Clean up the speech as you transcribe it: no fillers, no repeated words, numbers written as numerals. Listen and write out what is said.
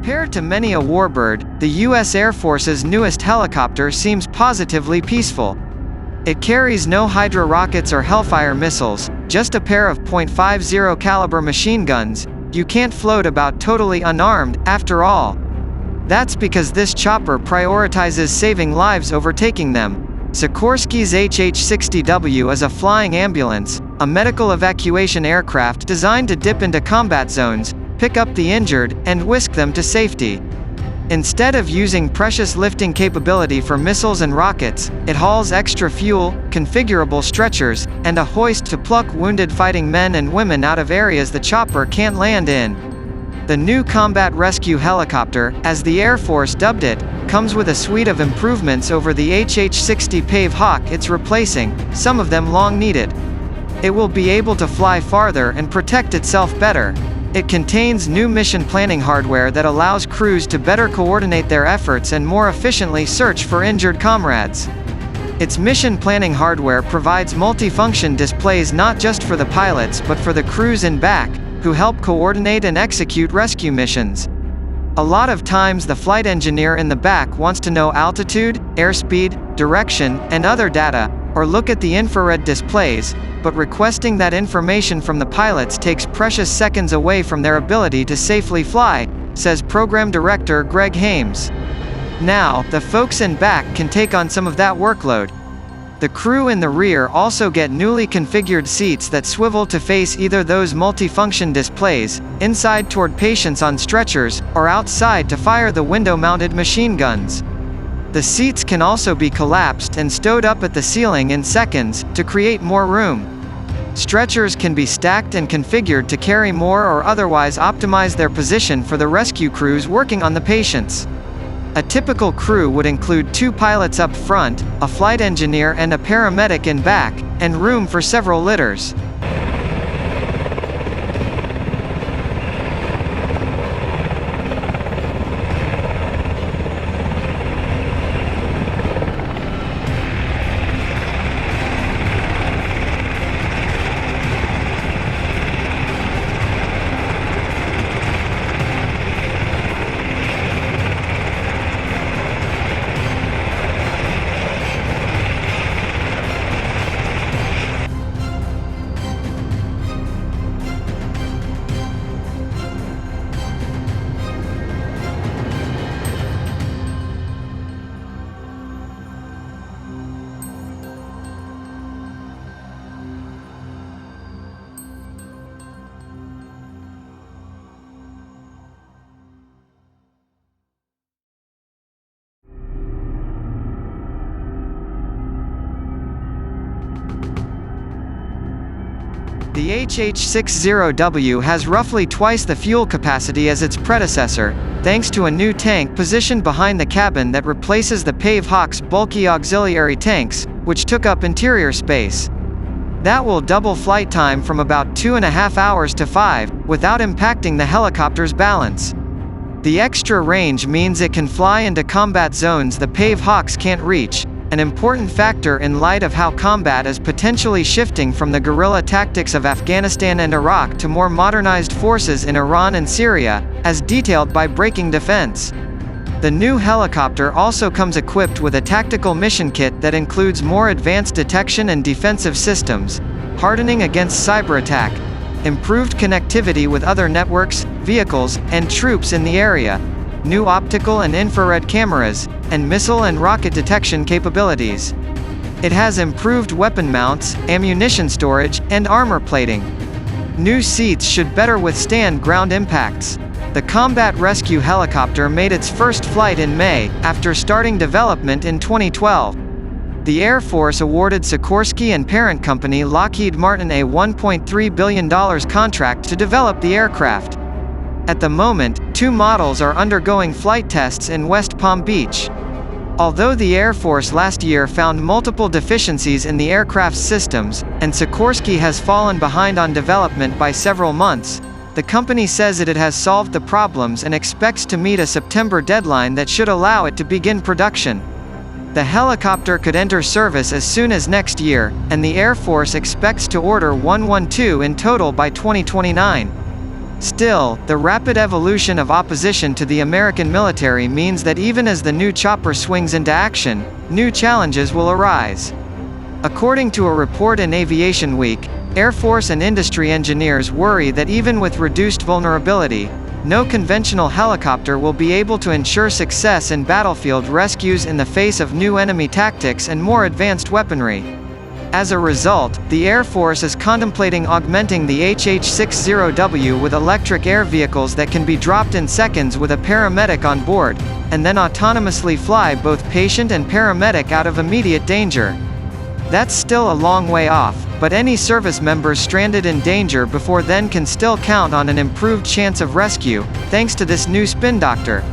Compared to many a warbird, the U.S. Air Force's newest helicopter seems positively peaceful. It carries no Hydra rockets or Hellfire missiles, just a pair of .50 caliber machine guns. You can't float about totally unarmed, after all. That's because this chopper prioritizes saving lives over taking them. Sikorsky's HH-60W is a flying ambulance, a medical evacuation aircraft designed to dip into combat zones, pick up the injured, and whisk them to safety. Instead of using precious lifting capability for missiles and rockets, it hauls extra fuel, configurable stretchers, and a hoist to pluck wounded fighting men and women out of areas the chopper can't land in. The new combat rescue helicopter, as the Air Force dubbed it, comes with a suite of improvements over the HH-60 Pave Hawk it's replacing, some of them long needed. It will be able to fly farther and protect itself better. It contains new mission planning hardware that allows crews to better coordinate their efforts and more efficiently search for injured comrades. Its mission planning hardware provides multifunction displays not just for the pilots but for the crews in back, who help coordinate and execute rescue missions. A lot of times the flight engineer in the back wants to know altitude, airspeed, direction, and other data, or look at the infrared displays, but requesting that information from the pilots takes precious seconds away from their ability to safely fly, says Program Director Greg Hames. Now, the folks in back can take on some of that workload. The crew in the rear also get newly configured seats that swivel to face either those multifunction displays, inside toward patients on stretchers, or outside to fire the window-mounted machine guns. The seats can also be collapsed and stowed up at the ceiling in seconds, to create more room. Stretchers can be stacked and configured to carry more or otherwise optimize their position for the rescue crews working on the patients. A typical crew would include 2 pilots up front, a flight engineer and a paramedic in back, and room for several litters. The HH-60W has roughly twice the fuel capacity as its predecessor, thanks to a new tank positioned behind the cabin that replaces the Pave Hawk's bulky auxiliary tanks, which took up interior space. That will double flight time from about 2.5 hours to 5, without impacting the helicopter's balance. The extra range means it can fly into combat zones the Pave Hawks can't reach, an important factor in light of how combat is potentially shifting from the guerrilla tactics of Afghanistan and Iraq to more modernized forces in Iran and Syria, as detailed by Breaking Defense. The new helicopter also comes equipped with a tactical mission kit that includes more advanced detection and defensive systems, hardening against cyber attack, improved connectivity with other networks, vehicles, and troops in the area, new optical and infrared cameras, and missile and rocket detection capabilities. It has improved weapon mounts, ammunition storage, and armor plating. New seats should better withstand ground impacts. The combat rescue helicopter made its first flight in May, after starting development in 2012. The Air Force awarded Sikorsky and parent company Lockheed Martin a $1.3 billion contract to develop the aircraft. At the moment, 2 models are undergoing flight tests in West Palm Beach. Although the Air Force last year found multiple deficiencies in the aircraft's systems, and Sikorsky has fallen behind on development by several months, the company says it has solved the problems and expects to meet a September deadline that should allow it to begin production. The helicopter could enter service as soon as next year, and the Air Force expects to order 112 in total by 2029. Still, the rapid evolution of opposition to the American military means that even as the new chopper swings into action, new challenges will arise. According to a report in Aviation Week, Air Force and industry engineers worry that even with reduced vulnerability, no conventional helicopter will be able to ensure success in battlefield rescues in the face of new enemy tactics and more advanced weaponry. As a result, the Air Force is contemplating augmenting the HH-60W with electric air vehicles that can be dropped in seconds with a paramedic on board, and then autonomously fly both patient and paramedic out of immediate danger. That's still a long way off, but any service members stranded in danger before then can still count on an improved chance of rescue, thanks to this new spin doctor.